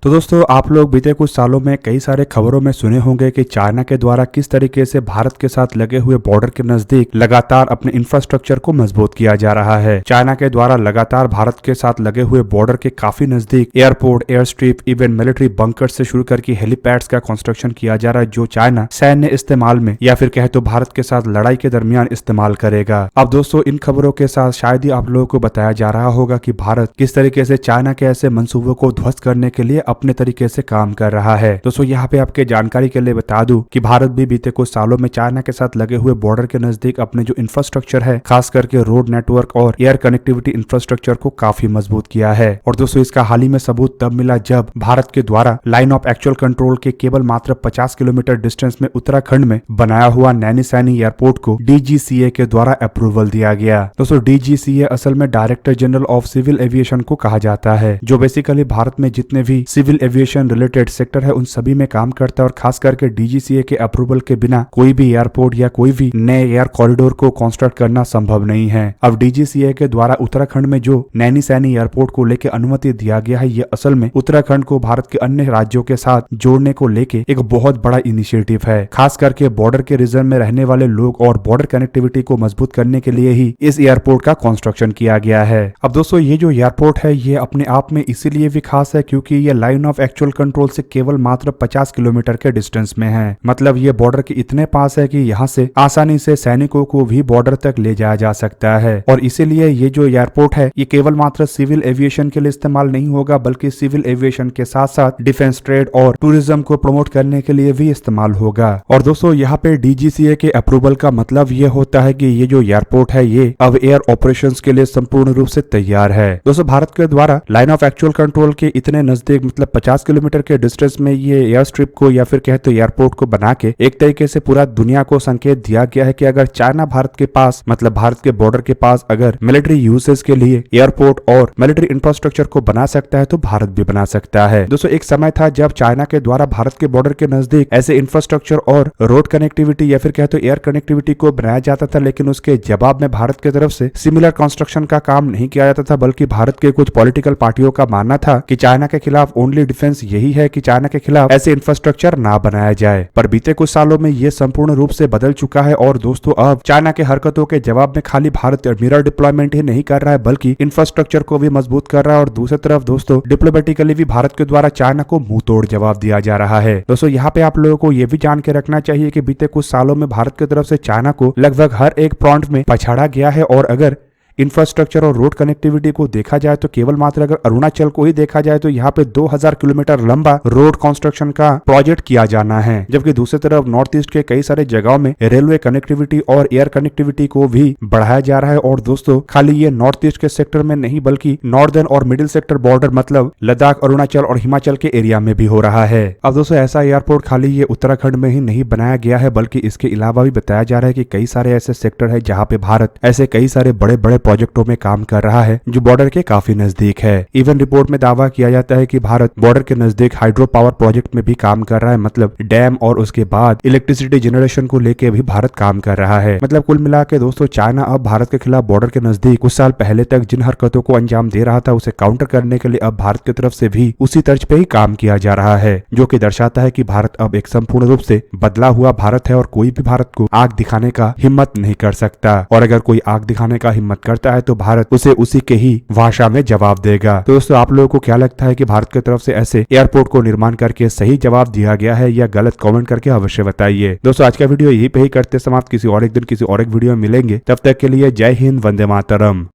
तो दोस्तों आप लोग बीते कुछ सालों में कई सारे खबरों में सुने होंगे कि चाइना के द्वारा किस तरीके से भारत के साथ लगे हुए बॉर्डर के नजदीक लगातार अपने इंफ्रास्ट्रक्चर को मजबूत किया जा रहा है। चाइना के द्वारा लगातार भारत के साथ लगे हुए बॉर्डर के काफी नजदीक airport, air strip, even military bunker से शुरू करके हेलीपैड्स का कंस्ट्रक्शन किया जा रहा है, जो चाइना सैन्य इस्तेमाल में या फिर कहे तो भारत के साथ लड़ाई के दरमियान इस्तेमाल करेगा। अब दोस्तों इन खबरों के साथ शायद ही आप लोगों को बताया जा रहा होगा कि भारत किस तरीके से चाइना के ऐसे मंसूबों को ध्वस्त करने के लिए अपने तरीके से काम कर रहा है। दोस्तों यहाँ पे आपके जानकारी के लिए बता दूं कि भारत भी बीते कुछ सालों में चाइना के साथ लगे हुए बॉर्डर के नजदीक अपने जो इंफ्रास्ट्रक्चर है, खास करके रोड नेटवर्क और एयर कनेक्टिविटी इंफ्रास्ट्रक्चर को काफी मजबूत किया है। और दोस्तों इसका हाल ही में सबूत तब मिला जब भारत के द्वारा लाइन ऑफ एक्चुअल कंट्रोल के केवल मात्र 50 किलोमीटर डिस्टेंस में उत्तराखंड में बनाया हुआ नैनी सैनी एयरपोर्ट को DGCA के द्वारा अप्रूवल दिया गया। दोस्तों DGCA असल में director general of civil aviation को कहा जाता है, जो बेसिकली भारत में जितने भी सिविल एविएशन रिलेटेड सेक्टर है उन सभी में काम करता है। और खास करके DGCA के अप्रूवल के बिना कोई भी एयरपोर्ट या कोई भी नए एयर कॉरिडोर को कंस्ट्रक्ट करना संभव नहीं है। अब DGCA के द्वारा उत्तराखंड में जो नैनी सैनी एयरपोर्ट को लेकर अनुमति दिया गया है, ये असल में उत्तराखंड को भारत के अन्य राज्यों के साथ जोड़ने को लेके एक बहुत बड़ा इनिशिएटिव है। खास करके बॉर्डर के रीजन में रहने वाले लोग और बॉर्डर कनेक्टिविटी को मजबूत करने के लिए ही इस एयरपोर्ट का कंस्ट्रक्शन किया गया है। अब दोस्तों ये जो एयरपोर्ट है ये अपने आप में इसीलिए भी खास है क्योंकि ये लाइन ऑफ एक्चुअल कंट्रोल से केवल मात्र 50 किलोमीटर के डिस्टेंस में है। मतलब ये बॉर्डर के इतने पास है कि यहाँ से आसानी से सैनिकों को भी बॉर्डर तक ले जाया जा सकता है। और इसीलिए ये जो एयरपोर्ट है ये केवल मात्र सिविल एविएशन के लिए इस्तेमाल नहीं होगा, बल्कि सिविल एविएशन के साथ साथ डिफेंस, ट्रेड और टूरिज्म को प्रमोट करने के लिए भी इस्तेमाल होगा। और दोस्तों यहाँ पे DGCA के अप्रूवल का मतलब ये होता है कि ये जो एयरपोर्ट है ये अब एयर ऑपरेशंस के लिए संपूर्ण रूप से तैयार है। दोस्तों भारत के द्वारा लाइन ऑफ एक्चुअल कंट्रोल के इतने नजदीक मतलब 50 किलोमीटर के डिस्टेंस में ये एयर स्ट्रिप को या फिर कहते एयरपोर्ट को बना के एक तरीके से पूरा दुनिया को संकेत दिया गया है कि अगर चाइना भारत के पास मतलब भारत के बॉर्डर के पास अगर मिलिट्री यूसेज के लिए एयरपोर्ट और मिलिट्री इंफ्रास्ट्रक्चर को बना सकता है तो भारत भी बना सकता है। दोस्तों एक समय था जब चाइना के द्वारा भारत के बॉर्डर के नजदीक ऐसे इंफ्रास्ट्रक्चर और रोड कनेक्टिविटी या फिर कहते एयर कनेक्टिविटी को बनाया जाता था, लेकिन उसके जवाब में भारत की तरफ से सिमिलर कंस्ट्रक्शन का काम नहीं किया जाता था, बल्कि भारत के कुछ पॉलिटिकल पार्टियों का मानना था कि चाइना के खिलाफ ओनली डिफेंस यही है कि चाइना के खिलाफ ऐसे इंफ्रास्ट्रक्चर ना बनाया जाए। पर बीते कुछ सालों में ये संपूर्ण रूप से बदल चुका है और दोस्तों अब चाइना के हरकतों के जवाब में खाली भारत मिरर डिप्लॉयमेंट ही नहीं कर रहा है बल्कि इंफ्रास्ट्रक्चर को भी मजबूत कर रहा है। और दूसरी तरफ दोस्तों डिप्लोमेटिकली भी भारत के द्वारा चाइना को मुंह तोड़ जवाब दिया जा रहा है। दोस्तों यहाँ पे आप लोगों को ये भी जान के रखना चाहिए कि बीते कुछ सालों में भारत की तरफ से चाइना को लगभग हर एक फ्रंट में पछाड़ा गया है। और अगर इंफ्रास्ट्रक्चर और रोड कनेक्टिविटी को देखा जाए तो केवल मात्र अगर अरुणाचल को ही देखा जाए तो यहाँ पे 2000 किलोमीटर लंबा रोड कंस्ट्रक्शन का प्रोजेक्ट किया जाना है, जबकि दूसरी तरफ नॉर्थ ईस्ट के कई सारे जगहों में रेलवे कनेक्टिविटी और एयर कनेक्टिविटी को भी बढ़ाया जा रहा है। और दोस्तों खाली ये नॉर्थ ईस्ट के सेक्टर में नहीं बल्कि नॉर्दर्न और मिडिल सेक्टर बॉर्डर मतलब लद्दाख, अरुणाचल और हिमाचल के एरिया में भी हो रहा है। अब दोस्तों ऐसा एयरपोर्ट खाली ये उत्तराखंड में ही नहीं बनाया गया है बल्कि इसके अलावा भी बताया जा रहा है कि कई सारे ऐसे सेक्टर है जहाँ पे भारत ऐसे कई सारे बड़े बड़े प्रोजेक्टों में काम कर रहा है जो बॉर्डर के काफी नजदीक है। इवन रिपोर्ट में दावा किया जाता है कि भारत बॉर्डर के नजदीक हाइड्रो पावर प्रोजेक्ट में भी काम कर रहा है, मतलब डैम और उसके बाद इलेक्ट्रिसिटी जनरेशन को लेके भी भारत काम कर रहा है। मतलब कुल मिला के दोस्तों चाइना अब भारत के खिलाफ बॉर्डर के नजदीक कुछ साल पहले तक जिन हरकतों को अंजाम दे रहा था उसे काउंटर करने के लिए अब भारत की तरफ से भी उसी तर्ज पे ही काम किया जा रहा है, जो कि दर्शाता है कि भारत अब एक संपूर्ण रूप से बदला हुआ भारत है और कोई भी भारत को आग दिखाने का हिम्मत नहीं कर सकता। और अगर कोई आग दिखाने का हिम्मत करता है तो भारत उसे उसी के ही भाषा में जवाब देगा। तो दोस्तों आप लोगों को क्या लगता है कि भारत की तरफ से ऐसे एयरपोर्ट को निर्माण करके सही जवाब दिया गया है या गलत? कमेंट करके अवश्य बताइए। दोस्तों आज का वीडियो यही पे ही करते समाप्त, किसी और एक दिन किसी और एक वीडियो में मिलेंगे। तब तक के लिए जय हिंद, वंदे मातरम।